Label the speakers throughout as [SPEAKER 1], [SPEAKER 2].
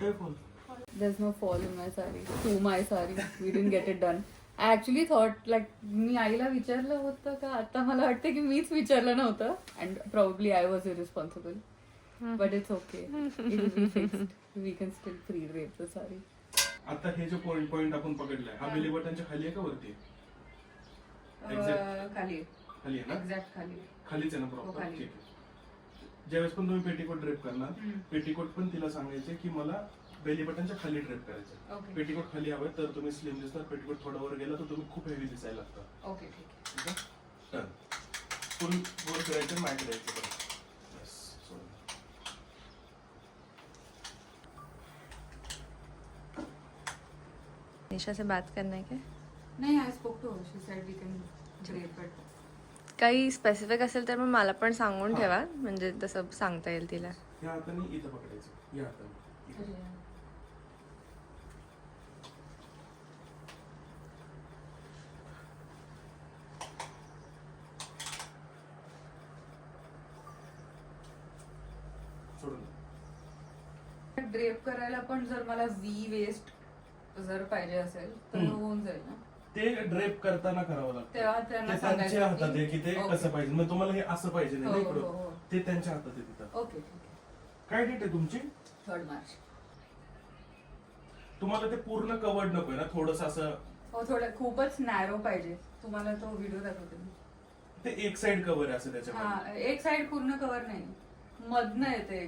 [SPEAKER 1] कुठे fall?
[SPEAKER 2] There's no fall in my sari. To my sari. We didn't get it done. I actually thought like मी आईला विचारलं होतं का आता मला वाटतं की मीच विचारलं नव्हतं and probably I was irresponsible. But it's okay. It will be fixed. We can still pre-drape the sari.
[SPEAKER 1] आता हे जो पॉइंट आपण पकडलाय हा बेली बटनच्या खाली आहे का वरती आहे?
[SPEAKER 2] खाली
[SPEAKER 1] खाली आहे ना?
[SPEAKER 2] एक्झॅक्ट खाली.
[SPEAKER 1] खालीच आहे ना प्रॉपर? ठीक आहे. ज्यावेळेस पण तुम्ही पेटीकोट ड्रेप करणार पेटीकोट पण तिला सांगायचे की मला बेली बटनच्या खाली ड्रेप करायचं. पेटीकोट खाली हवंय तर तुम्ही स्लिम दिसणार. पेटीकोट थोडा वर गेला तर तुम्ही खूप हेवी दिसायला लागतं.
[SPEAKER 2] ओके ठीक आहे.
[SPEAKER 1] डन. फुल वर करायचं मागे द्यायचं परत. Yes, सोडून.
[SPEAKER 3] निशा से बात करना है क्या?
[SPEAKER 2] नाही I spoke to her. She said we can drape it.
[SPEAKER 3] काही स्पेसिफिक असेल तर मग मला पण सांगून ठेवा म्हणजे तसं सांगता येईल तिला.
[SPEAKER 1] या हाताने इथं पकडायचं. या हाताने सोडून.
[SPEAKER 2] ड्रेप करायला पण जर मला व्ही वेस्ट जर पाहिजे असेल तर होऊन जाईल ना.
[SPEAKER 1] ते ड्रेप करताना करावं लागतं.
[SPEAKER 2] तेव्हा त्यांना
[SPEAKER 1] ते त्यांच्या हातात आहे की ते
[SPEAKER 2] Okay.
[SPEAKER 1] कसं पाहिजे. मग तुम्हाला हे असं पाहिजे नाही
[SPEAKER 2] हो,
[SPEAKER 1] इकडं.
[SPEAKER 2] हो, हो.
[SPEAKER 1] ते त्यांच्या हातात आहे तिथं.
[SPEAKER 2] ओके ठीक आहे.
[SPEAKER 1] काय डेट आहे तुमची?
[SPEAKER 2] 3rd मार्च.
[SPEAKER 1] तुम्हाला ते पूर्ण कवर्ड नकोय ना थोडस असं
[SPEAKER 2] हो थोडं खूपच नॅरो पाहिजे. तुम्हाला तो व्हिडिओ दाखवते मी.
[SPEAKER 1] ते एक साइड कव्हर आहे असं त्याच्यामध्ये.
[SPEAKER 2] हा एक साइड पूर्ण कव्हर नाही मधनं येते.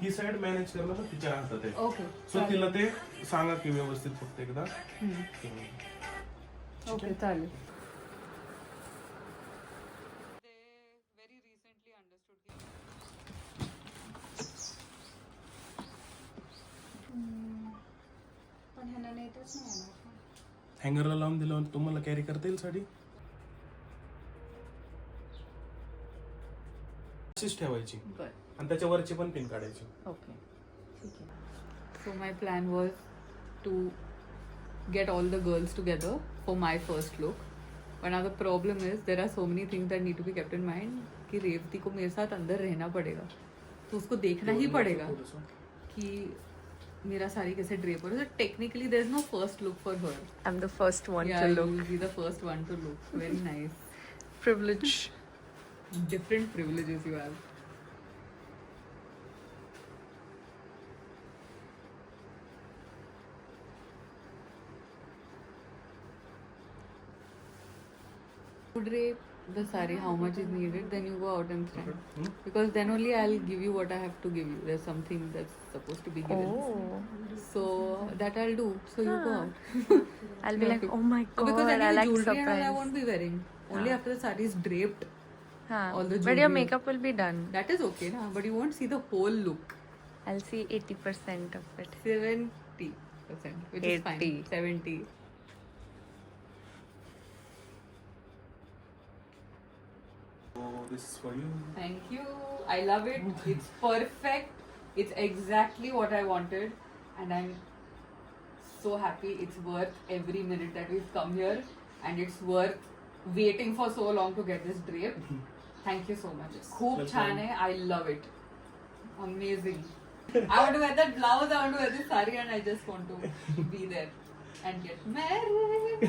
[SPEAKER 1] ही साइड मॅनेज करणं तर तिच्या हातात आहे.
[SPEAKER 2] ओके
[SPEAKER 1] सो तिला ते सांगा की व्यवस्थित फक्त एकदा.
[SPEAKER 2] ओके चालेल. पण ह्यांना नेतच नाही येणार.
[SPEAKER 1] हँगरला लावून दिलं तुम्हाला कॅरी करता येईल साडी. अशीच ठेवायची आणि त्याच्या वरची पण पिन काढायची.
[SPEAKER 2] ओके ठीक आहे. So my plan was to get all the girls together for my first look. But now the problem is there are so many things that need to be kept in mind कि रेवती को मेरे साथ अंदर रहना पड़ेगा तो उसको देखना ही पड़ेगा कि मेरा साड़ी कैसे ड्रेप हो रहा है. So technically there is no first look for her.
[SPEAKER 3] I'm the first one
[SPEAKER 2] Yeah,
[SPEAKER 3] to
[SPEAKER 2] you
[SPEAKER 3] look.
[SPEAKER 2] will be the first one to look. Very nice.
[SPEAKER 3] Privilege.
[SPEAKER 2] Different privileges you have. To drape the sari, how much is needed, then you go out and stand. Because then only I'll give you what I have to give you. There's something that's supposed to be given.
[SPEAKER 3] Oh.
[SPEAKER 2] So that I'll do. So you go out.
[SPEAKER 3] I'll be like, oh my god,
[SPEAKER 2] Because
[SPEAKER 3] I
[SPEAKER 2] any
[SPEAKER 3] like
[SPEAKER 2] jewelry and all I
[SPEAKER 3] surprise.
[SPEAKER 2] won't be wearing. Only after the sari is draped. All the
[SPEAKER 3] But your
[SPEAKER 2] jewelry.
[SPEAKER 3] makeup will be done.
[SPEAKER 2] That is okay, na? But you won't see the whole look.
[SPEAKER 3] I'll see 80% of it.
[SPEAKER 2] 70%, which is fine.
[SPEAKER 3] 80.
[SPEAKER 2] 70.
[SPEAKER 1] Oh, this is for you.
[SPEAKER 2] Thank you. I love it. It's perfect. It's exactly what I wanted. And I'm so happy. It's worth every minute that we've come here. And it's worth waiting for so long to get this drape. Thank you so much. Khoob chan hai. I love it. Amazing. I want to wear that blouse. I want to wear this sari. And I just want to be there and get married.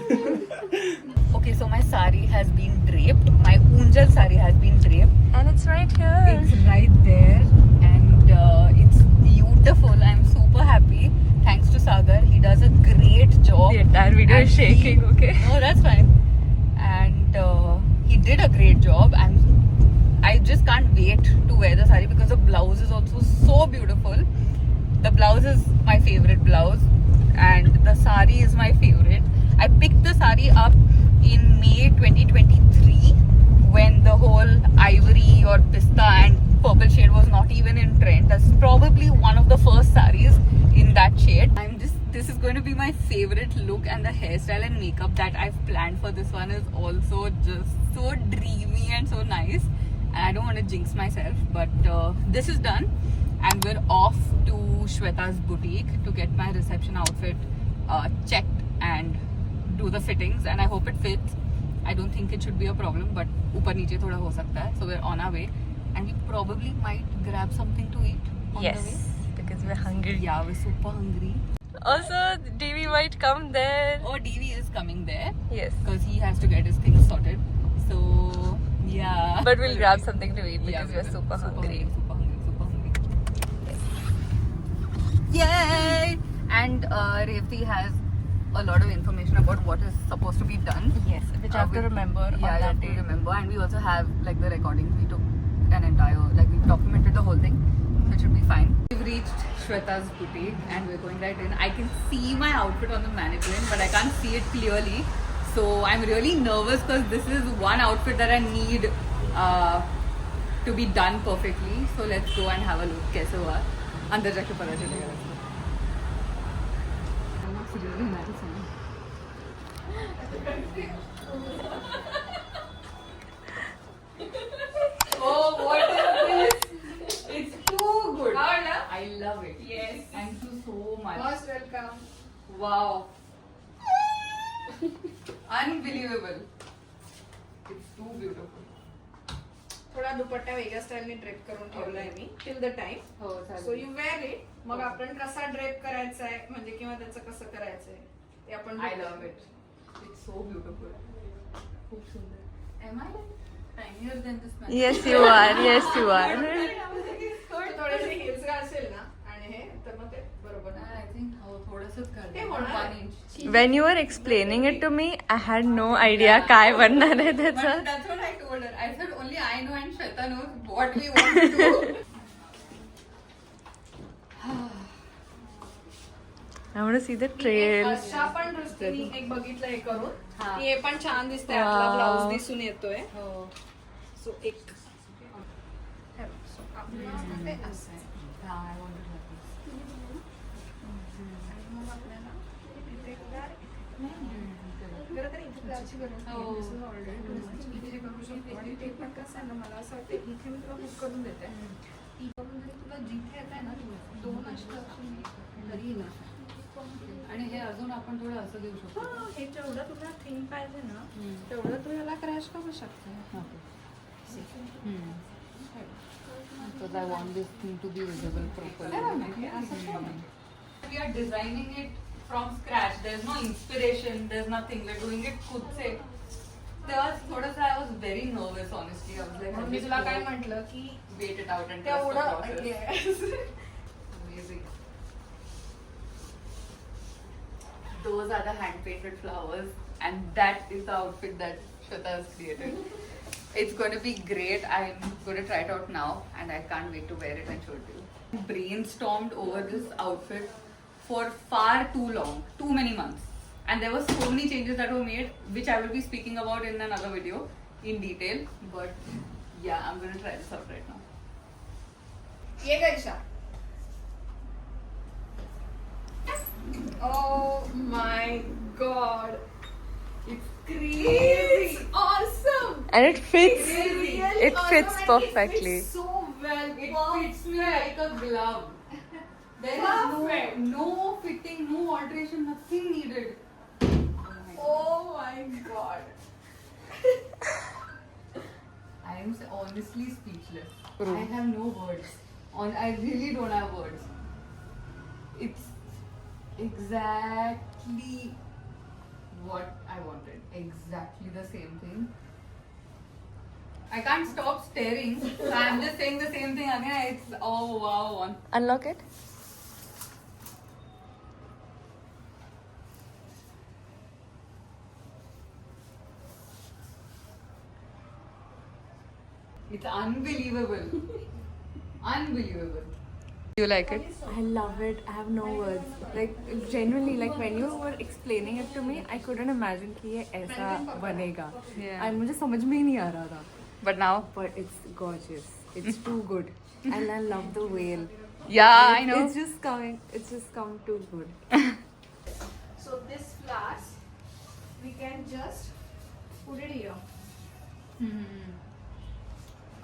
[SPEAKER 2] Okay, so my sari has been draped. My Unjal sari has been draped.
[SPEAKER 3] And it's right here.
[SPEAKER 2] It's right there and it's beautiful. I'm super happy. Thanks to Sagar. He does a great job.
[SPEAKER 3] The entire video
[SPEAKER 2] And
[SPEAKER 3] is shaking, okay?
[SPEAKER 2] No, that's fine. And he did a great job. I just can't wait to wear the sari because the blouse is also so beautiful. The blouse is my favorite blouse and the sari is my favorite. I picked the sari up in May 2023 when the whole ivory or pista and purple shade was not even in trend. That's probably one of the first saris in that shade. This is going to be my favorite look, and the hairstyle and makeup that I've planned for this one is also just so dreamy and so nice. And I don't want to jinx myself, but this is done and we're off to Shweta's boutique to get my reception outfit checked and do the fittings, and I hope it fits. I don't think it should be a problem, but ऊपर नीचे थोड़ा हो सकता है. So we're on our way and we probably might grab something to eat on the way.
[SPEAKER 3] Yes, because we're hungry.
[SPEAKER 2] Yeah, we're super hungry.
[SPEAKER 3] Also, DV might come there.
[SPEAKER 2] Oh, DV is coming there
[SPEAKER 3] Yes.
[SPEAKER 2] because he has to get his things sorted. So yeah.
[SPEAKER 3] But we'll grab something to eat because we're
[SPEAKER 2] will.
[SPEAKER 3] super hungry.
[SPEAKER 2] Super hungry. Yay! And Revati has a lot of information about what is supposed to be done.
[SPEAKER 3] Yes, which I have to remember on
[SPEAKER 2] Yeah, you
[SPEAKER 3] that
[SPEAKER 2] have
[SPEAKER 3] day.
[SPEAKER 2] to remember. And we also have like the recordings. We took an entire, like we documented the whole thing, which should be fine. We've reached Shweta's boutique and we're going right in. I can see my outfit on the mannequin, but I can't see it clearly. So I'm really nervous because this is one outfit that I need to be done perfectly. So let's go and have a look. कैसे हुआ? अंदर जाके पता चलेगा. It's really nice. Oh, what is this? It's too good. I love it.
[SPEAKER 4] Yes.
[SPEAKER 2] Thank you so much.
[SPEAKER 4] Most welcome.
[SPEAKER 2] Wow. Unbelievable. It's too beautiful.
[SPEAKER 4] थोडा दुपट्टा वेगळ्या स्टाईलने drape करून ठेवलाय मी टिल द टाइम.
[SPEAKER 2] हो
[SPEAKER 4] सो यू वेअर इट. मग आपण कसा drape करायचा आहे म्हणजे किंवा त्याचं कसं करायचंय ते आपण
[SPEAKER 2] I love it. It's so beautiful. खूप सुंदर. Am I like tinier than this man?
[SPEAKER 3] Yes, you are. Yes, you are.
[SPEAKER 4] थोडेसे हिल्स असेल ना आणि हे तर मग ते बरोबर
[SPEAKER 2] I think थोडंसंच
[SPEAKER 4] ते
[SPEAKER 2] करते.
[SPEAKER 4] होणार.
[SPEAKER 2] 1 inch.
[SPEAKER 3] When you were explaining it to me, I had no idea काय बनणार आहे
[SPEAKER 2] But
[SPEAKER 3] त्याचं.
[SPEAKER 2] that's what I told her. I said only I know and Shweta knows what we want to do.
[SPEAKER 3] I want to see the trails.
[SPEAKER 4] अशा पण दृष्टीने एक बघितलं हे करून
[SPEAKER 2] हा.
[SPEAKER 4] की हे पण छान दिसतंय. आपला
[SPEAKER 3] Wow.
[SPEAKER 4] ब्लाऊज दिसून येतोय.
[SPEAKER 2] हो.
[SPEAKER 4] सो एक So, आपलं ते असं आहे.
[SPEAKER 2] Yeah, I wanted like this.
[SPEAKER 4] आणि मग आपल्याला इथे खरं तर इथे त्याची गरज नाही.
[SPEAKER 2] हो.
[SPEAKER 4] This is already too much. इथे करू शकतो आणि ते पण कसं आहे ना मला असं वाटतं इथे मी तुला बुक करून देते. इकडून जरी तुला जिथे येत आहे ना 2 अशी ऑप्शन तरी ना.
[SPEAKER 2] आणि हे अजून आपण थोडं असं देऊ शकतो.
[SPEAKER 4] हा, हे जेवढं तुला थिंक पाहिजे ना तेवढं तू याला क्रॅश करू शकते.
[SPEAKER 2] Because I want this thing to be visible properly. We are designing it from scratch. There's no inspiration. There's nothing. We're doing it खुद से. I was very nervous, honestly. I was like,
[SPEAKER 4] म्हणून मी तुला काय म्हटलं की
[SPEAKER 2] wait it out and trust the
[SPEAKER 4] तेवढं
[SPEAKER 2] process.
[SPEAKER 4] yes.
[SPEAKER 2] Amazing. Those are the hand-painted flowers, and that is the outfit that Shweta has created. It's going to be great. I'm going to try it out now, and I can't wait to wear it and show it to you. Brainstormed over this outfit for far too long, too many months. And there were so many changes that were made, which I will be speaking about in another video in detail. But yeah, I'm going to try this out right now.
[SPEAKER 4] ये कैसा? Oh my god. It's crazy. Awesome.
[SPEAKER 3] And it fits.
[SPEAKER 4] It's really
[SPEAKER 3] It
[SPEAKER 4] awesome
[SPEAKER 3] fits
[SPEAKER 4] and
[SPEAKER 3] perfectly.
[SPEAKER 4] It fits so well.
[SPEAKER 2] It fits me like a glove. There is
[SPEAKER 4] Perfect.
[SPEAKER 2] no fitting, no alteration, nothing needed.
[SPEAKER 4] Oh my god.
[SPEAKER 2] I am honestly speechless.
[SPEAKER 3] True.
[SPEAKER 2] I have no words. I really don't have words. It's exactly what I wanted. Exactly the same thing. I can't stop staring. So I'm just saying the same thing again. It's oh wow.
[SPEAKER 3] Unlock it.
[SPEAKER 2] It's unbelievable. Unbelievable.
[SPEAKER 3] You like it?
[SPEAKER 5] I love it. I have no words. Like genuinely, like when you were explaining it to me, I couldn't imagine कि ये ऐसा बनेगा.
[SPEAKER 3] Yeah.
[SPEAKER 5] And मुझे समझ में ही नहीं आ रहा था.
[SPEAKER 3] But now,
[SPEAKER 5] But it's gorgeous. It's too good. And I love the whale.
[SPEAKER 3] yeah, I
[SPEAKER 5] It's-
[SPEAKER 3] know.
[SPEAKER 5] It's just coming. It's just come too good.
[SPEAKER 4] So this flask, we can just put it here.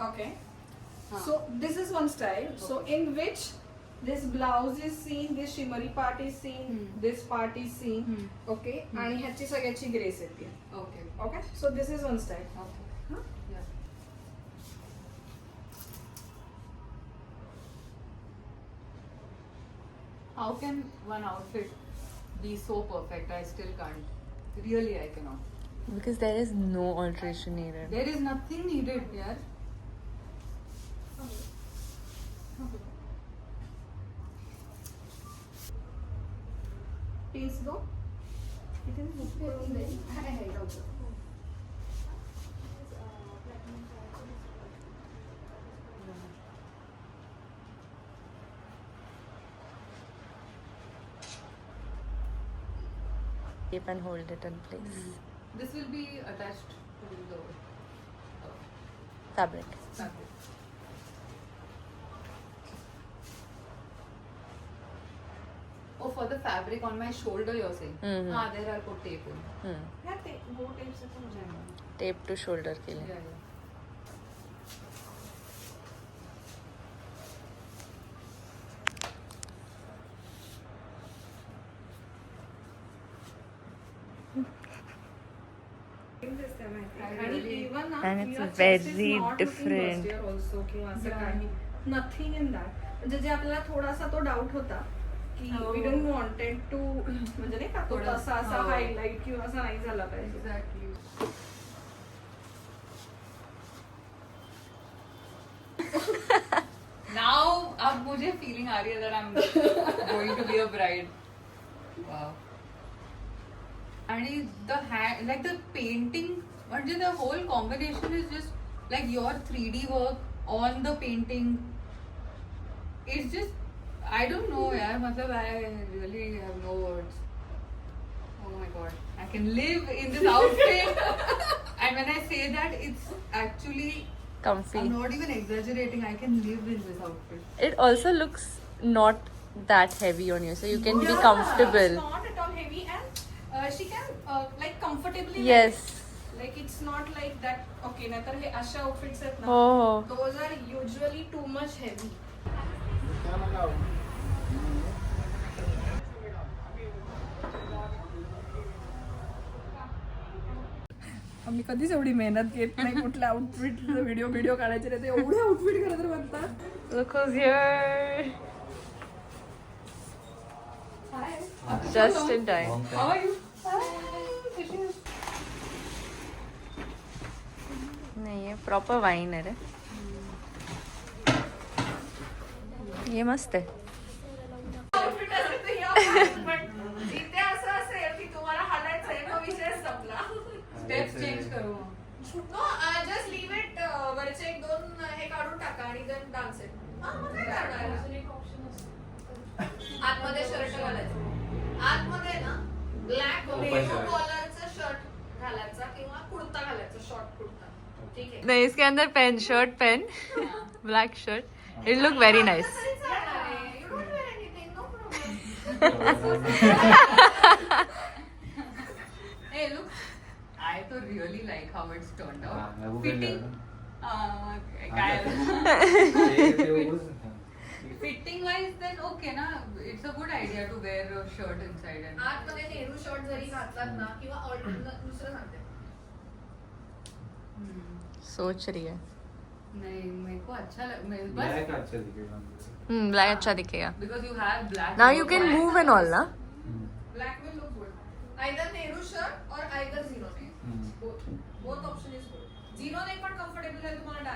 [SPEAKER 4] Okay. So this is one style. So in which this blouse is seen, this shimmery part is seen, this part is seen. Okay. आणि ह्याची सगळ्याची grace येते.
[SPEAKER 2] Okay.
[SPEAKER 4] Okay. So this is one style.
[SPEAKER 2] Okay.
[SPEAKER 4] Huh?
[SPEAKER 2] Yeah. How can one outfit be so perfect? I still can't. Really, I cannot.
[SPEAKER 3] Because there is no alteration needed.
[SPEAKER 2] There is nothing needed, yaar.
[SPEAKER 4] Pins दो. इथे मुझे है जाऊ.
[SPEAKER 3] Keep and hold it in place.
[SPEAKER 2] This will be attached to the
[SPEAKER 3] Fabric.
[SPEAKER 2] fabric. Oh, for the fabric on my shoulder, you're saying?
[SPEAKER 3] Mhm.
[SPEAKER 2] Ah, there I'll put tape in.
[SPEAKER 4] ह्या ते वो tape से तो हो जाएगा.
[SPEAKER 3] Tape to shoulder के लिए.
[SPEAKER 2] Yeah, yeah.
[SPEAKER 4] आणि even ना,
[SPEAKER 3] And it's
[SPEAKER 4] your chest is
[SPEAKER 3] very
[SPEAKER 4] not looking
[SPEAKER 3] different.
[SPEAKER 4] bustier also किंवा असं काही. Nothing in that. म्हणजे जे आपल्याला थोडासा तो डाऊट होता की we don't wanted to म्हणजे नाही का तो
[SPEAKER 2] थोडं,
[SPEAKER 4] तसा असा
[SPEAKER 2] हो.
[SPEAKER 4] हायलाइट किंवा असा नाही झाला पाहिजे.
[SPEAKER 2] Exactly. Now, अब मुझे feeling आ रही है that I'm going to be a bride. Wow. And the hand, like the painting, म्हणजे the whole combination is just like your 3D work on the painting. It's just, I don't know, यार. मतलब I really have no words. Oh my god, I can live in this outfit. And when I say that, it's actually,
[SPEAKER 3] Comfy.
[SPEAKER 2] I'm not even exaggerating. I can live in this outfit.
[SPEAKER 3] It also looks not that heavy on you, so you can be
[SPEAKER 4] Yeah,
[SPEAKER 3] comfortable.
[SPEAKER 4] It's not at all heavy and she can like comfortably.
[SPEAKER 3] Yes.
[SPEAKER 4] Like it's not like that. Okay, नाहीतर हे अशा outfits आहेत ना.
[SPEAKER 3] Oh.
[SPEAKER 4] Those are usually too much heavy. आम्ही कधीच एवढी मेहनत घेत नाही कुठल्या आउटफिट व्हिडिओ काढायचे नाही, ते एवढे आउटफिट करत म्हणतात.
[SPEAKER 3] Look who's here. Just in time.
[SPEAKER 2] How are you?
[SPEAKER 3] नहीं ये प्रॉपर वाइन है रे. ये मस्त है.
[SPEAKER 4] आउटफिट असेल तर या बाहेर, पण जिथे असं असेल की तुम्हाला हालायचंय मग विषय संपला.
[SPEAKER 2] Steps change करू.
[SPEAKER 4] Know just leave it. वरचे एक दोन हे काढून टाका आणि देन डान्स इट. मग काय करणार? आतमध्ये शर्ट घालायचं. आतमध्ये ना ब्लॅक कॉलरचं शर्ट घालायचा किंवा कुर्ता घालायचा, शॉर्ट कुर्ता. ठीक आहे.
[SPEAKER 3] नहीं इसके अंदर pen shirt pen black shirt. It look very nice.
[SPEAKER 4] You don't wear anything, no problem.
[SPEAKER 2] Hey, look. I तो really like how it's turned out.
[SPEAKER 6] हाँ, वो
[SPEAKER 2] Fitting.
[SPEAKER 6] हाँ,
[SPEAKER 2] काय? Fitting wise, then okay ना. It's a good idea to wear a shirt inside and.
[SPEAKER 4] आतमध्ये Nehru short जरी घातलात ना किंवा दुसरं सांगते.
[SPEAKER 3] सोच रही है.
[SPEAKER 2] नहीं, मेरे को अच्छा बस
[SPEAKER 6] ब्लैक अच्छा दिखेगा.
[SPEAKER 3] ब्लैक अच्छा दिखेगा.
[SPEAKER 2] because you have black.
[SPEAKER 3] Now you can move and all ना.
[SPEAKER 4] Black will look good. Either Nehru shirt or either Zeno. Both option is good. Zeno ने पण comfortable आहे तुम्हाला